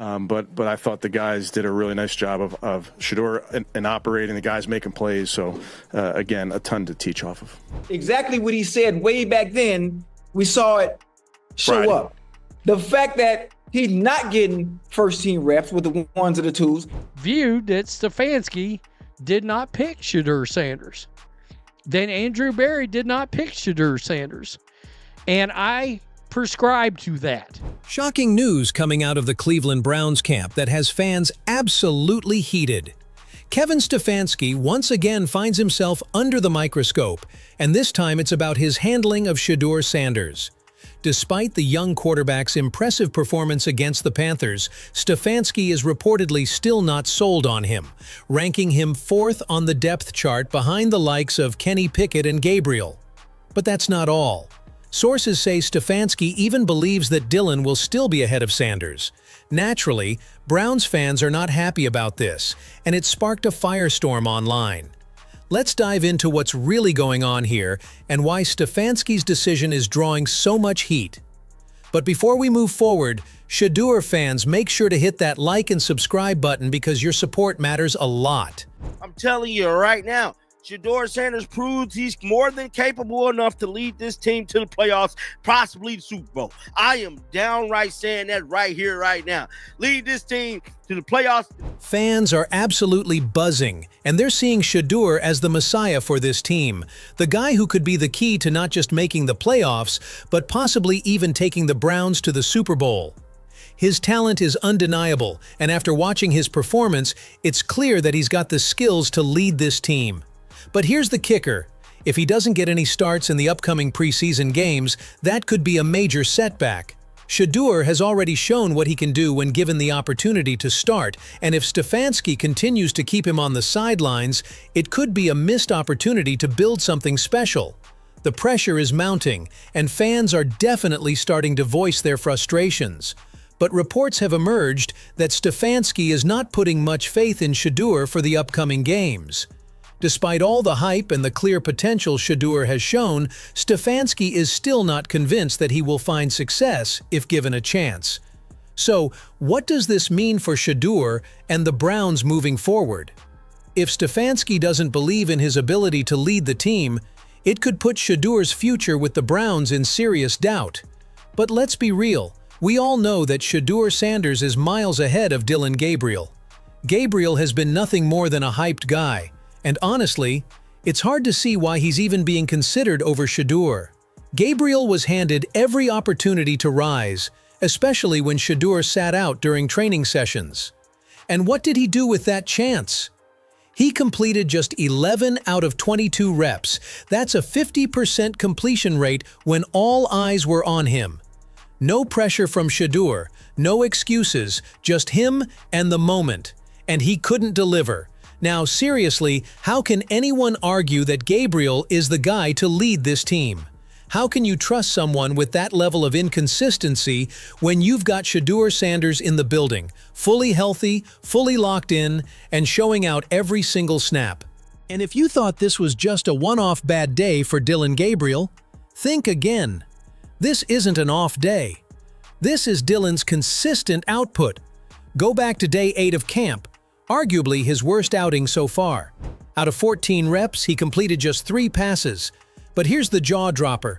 But I thought the guys did a really nice job of Shedeur and operating, the guys making plays. So, again, a ton to teach off of. Exactly what he said way back then, we saw it show up. The fact that he's not getting first-team reps with the ones and the twos. Viewed that Stefanski did not pick Shedeur Sanders. Then Andrew Berry did not pick Shedeur Sanders. And I prescribe to that. Shocking news coming out of the Cleveland Browns camp that has fans absolutely heated. Kevin Stefanski once again finds himself under the microscope, and this time it's about his handling of Shedeur Sanders. Despite the young quarterback's impressive performance against the Panthers, Stefanski is reportedly still not sold on him, ranking him 4th on the depth chart behind the likes of Kenny Pickett and Gabriel. But that's not all. Sources say Stefanski even believes that Dillon will still be ahead of Sanders. Naturally, Browns fans are not happy about this, and it sparked a firestorm online. Let's dive into what's really going on here and why Stefanski's decision is drawing so much heat. But before we move forward, Shedeur fans, make sure to hit that like and subscribe button because your support matters a lot. I'm telling you right now, Shedeur Sanders proves he's more than capable enough to lead this team to the playoffs, possibly the Super Bowl. I am downright saying that right here, right now. Lead this team to the playoffs. Fans are absolutely buzzing, and they're seeing Shedeur as the messiah for this team, the guy who could be the key to not just making the playoffs, but possibly even taking the Browns to the Super Bowl. His talent is undeniable, and after watching his performance, it's clear that he's got the skills to lead this team. But here's the kicker. If he doesn't get any starts in the upcoming preseason games, that could be a major setback. Shedeur has already shown what he can do when given the opportunity to start, and if Stefanski continues to keep him on the sidelines, it could be a missed opportunity to build something special. The pressure is mounting, and fans are definitely starting to voice their frustrations. But reports have emerged that Stefanski is not putting much faith in Shedeur for the upcoming games. Despite all the hype and the clear potential Shedeur has shown, Stefanski is still not convinced that he will find success if given a chance. So, what does this mean for Shedeur and the Browns moving forward? If Stefanski doesn't believe in his ability to lead the team, it could put Shedeur's future with the Browns in serious doubt. But let's be real, we all know that Shedeur Sanders is miles ahead of Dillon Gabriel. Gabriel has been nothing more than a hyped guy. And honestly, it's hard to see why he's even being considered over Shedeur. Gabriel was handed every opportunity to rise, especially when Shedeur sat out during training sessions. And what did he do with that chance? He completed just 11 out of 22 reps. That's a 50% completion rate when all eyes were on him. No pressure from Shedeur, no excuses, just him and the moment. And he couldn't deliver. Now, seriously, how can anyone argue that Gabriel is the guy to lead this team? How can you trust someone with that level of inconsistency when you've got Shedeur Sanders in the building, fully healthy, fully locked in, and showing out every single snap? And if you thought this was just a one-off bad day for Dillon Gabriel, think again. This isn't an off day. This is Dillon's consistent output. Go back to day 8 of camp. Arguably his worst outing so far. Out of 14 reps, he completed just 3 passes. But here's the jaw-dropper.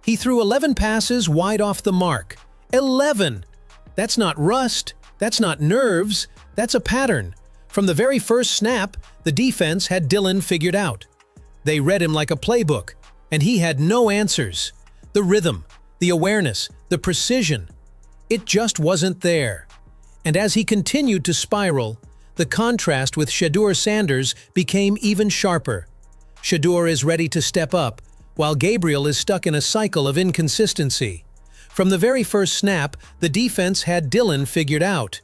He threw 11 passes wide off the mark. 11! That's not rust, that's not nerves, that's a pattern. From the very first snap, the defense had Dillon figured out. They read him like a playbook, and he had no answers. The rhythm, the awareness, the precision. It just wasn't there. And as he continued to spiral, the contrast with Shedeur Sanders became even sharper. Shedeur is ready to step up, while Gabriel is stuck in a cycle of inconsistency. From the very first snap, the defense had Dillon figured out.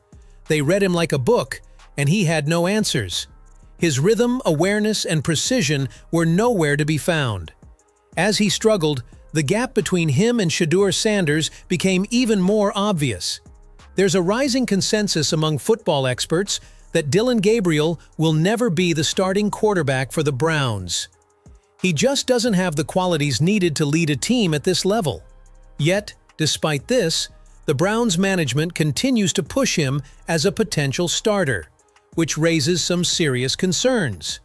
They read him like a book, and he had no answers. His rhythm, awareness, and precision were nowhere to be found. As he struggled, the gap between him and Shedeur Sanders became even more obvious. There's a rising consensus among football experts that Dillon Gabriel will never be the starting quarterback for the Browns. He just doesn't have the qualities needed to lead a team at this level. Yet, despite this, the Browns management continues to push him as a potential starter, which raises some serious concerns.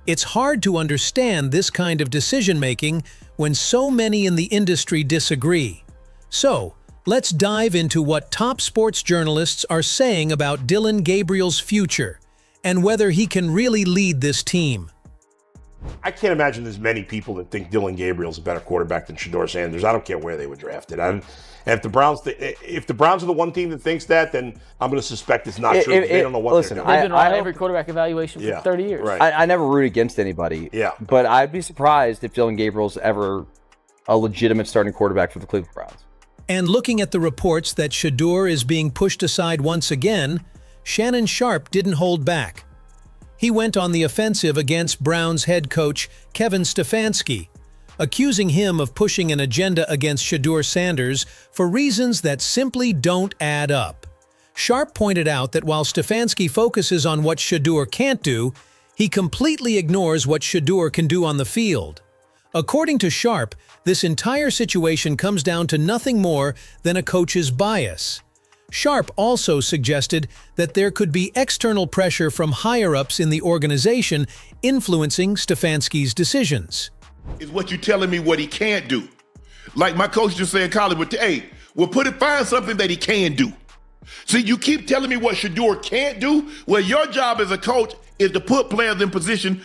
It's hard to understand this kind of decision-making when so many in the industry disagree. So, let's dive into what top sports journalists are saying about Dillon Gabriel's future and whether he can really lead this team. I can't imagine there's many people that think Dillon Gabriel's a better quarterback than Shedeur Sanders. I don't care where they were drafted. And if the Browns are the one team that thinks that, then I'm going to suspect it's not true. They don't know what they're doing. They've been on every quarterback evaluation for 30 years. Right. I never root against anybody. Yeah. But I'd be surprised if Dillon Gabriel's ever a legitimate starting quarterback for the Cleveland Browns. And looking at the reports that Shedeur is being pushed aside once again, Shannon Sharpe didn't hold back. He went on the offensive against Browns head coach Kevin Stefanski, accusing him of pushing an agenda against Shedeur Sanders for reasons that simply don't add up. Sharpe pointed out that while Stefanski focuses on what Shedeur can't do, he completely ignores what Shedeur can do on the field. According to Sharpe, this entire situation comes down to nothing more than a coach's bias. Sharpe also suggested that there could be external pressure from higher-ups in the organization influencing Stefanski's decisions. Is what you're telling me what he can't do. Like my coach just said in college, but hey, find something that he can do. See, you keep telling me what Shedeur can't do. Well, your job as a coach is to put players in position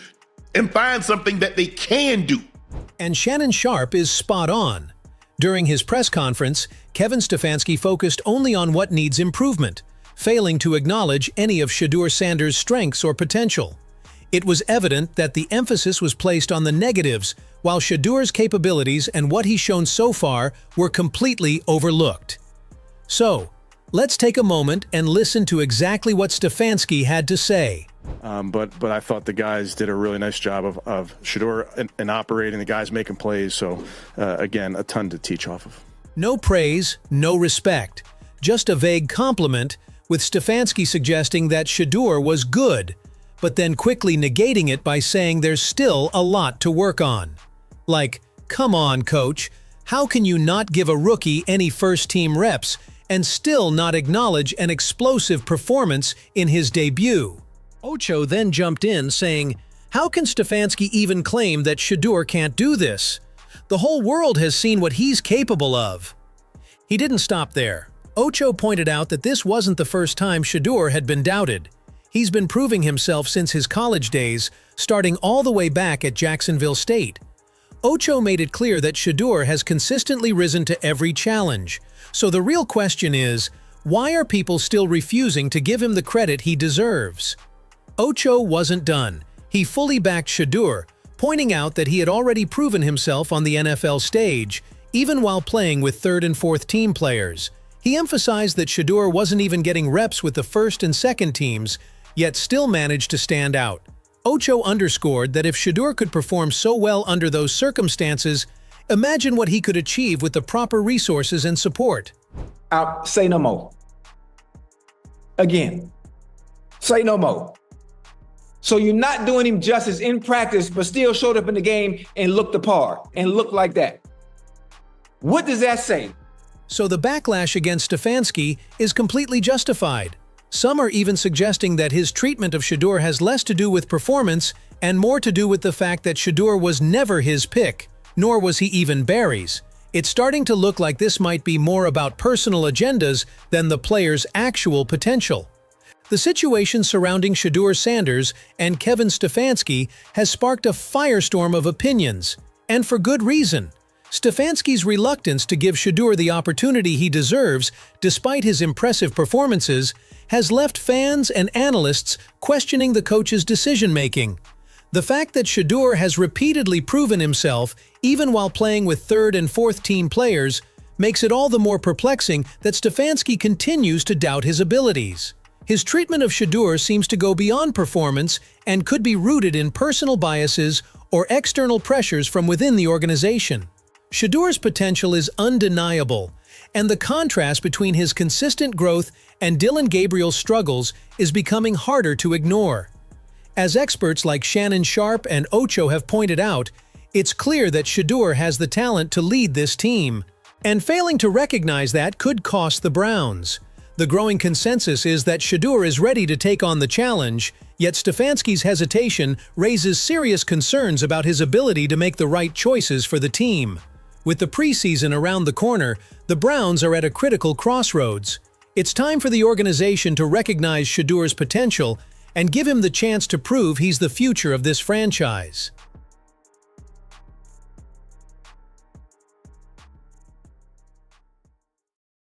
and find something that they can do. And Shannon Sharpe is spot on. During his press conference, Kevin Stefanski focused only on what needs improvement, failing to acknowledge any of Shedeur Sanders' strengths or potential. It was evident that the emphasis was placed on the negatives, while Shedeur's capabilities and what he's shown so far were completely overlooked. So, let's take a moment and listen to exactly what Stefanski had to say. But I thought the guys did a really nice job of Shedeur and operating, the guys making plays. So, again, a ton to teach off of. No praise, no respect. Just a vague compliment, with Stefanski suggesting that Shedeur was good, but then quickly negating it by saying there's still a lot to work on. Like, come on, coach, how can you not give a rookie any first-team reps and still not acknowledge an explosive performance in his debut? Ocho then jumped in, saying, how can Stefanski even claim that Shedeur can't do this? The whole world has seen what he's capable of. He didn't stop there. Ocho pointed out that this wasn't the first time Shedeur had been doubted. He's been proving himself since his college days, starting all the way back at Jacksonville State. Ocho made it clear that Shedeur has consistently risen to every challenge. So the real question is, why are people still refusing to give him the credit he deserves? Ocho wasn't done. He fully backed Shedeur, pointing out that he had already proven himself on the NFL stage, even while playing with third and fourth team players. He emphasized that Shedeur wasn't even getting reps with the first and second teams, yet still managed to stand out. Ocho underscored that if Shedeur could perform so well under those circumstances, imagine what he could achieve with the proper resources and support. Say no more. Again, say no more. So you're not doing him justice in practice, but still showed up in the game and looked the part and looked like that. What does that say? So the backlash against Stefanski is completely justified. Some are even suggesting that his treatment of Shedeur has less to do with performance and more to do with the fact that Shedeur was never his pick, nor was he even Barry's. It's starting to look like this might be more about personal agendas than the player's actual potential. The situation surrounding Shedeur Sanders and Kevin Stefanski has sparked a firestorm of opinions, and for good reason. Stefanski's reluctance to give Shedeur the opportunity he deserves, despite his impressive performances, has left fans and analysts questioning the coach's decision-making. The fact that Shedeur has repeatedly proven himself, even while playing with third and fourth team players, makes it all the more perplexing that Stefanski continues to doubt his abilities. His treatment of Shedeur seems to go beyond performance and could be rooted in personal biases or external pressures from within the organization. Shedeur's potential is undeniable, and the contrast between his consistent growth and Dillon Gabriel's struggles is becoming harder to ignore. As experts like Shannon Sharpe and Ocho have pointed out, it's clear that Shedeur has the talent to lead this team. And failing to recognize that could cost the Browns. The growing consensus is that Shedeur is ready to take on the challenge, yet Stefanski's hesitation raises serious concerns about his ability to make the right choices for the team. With the preseason around the corner, the Browns are at a critical crossroads. It's time for the organization to recognize Shedeur's potential and give him the chance to prove he's the future of this franchise.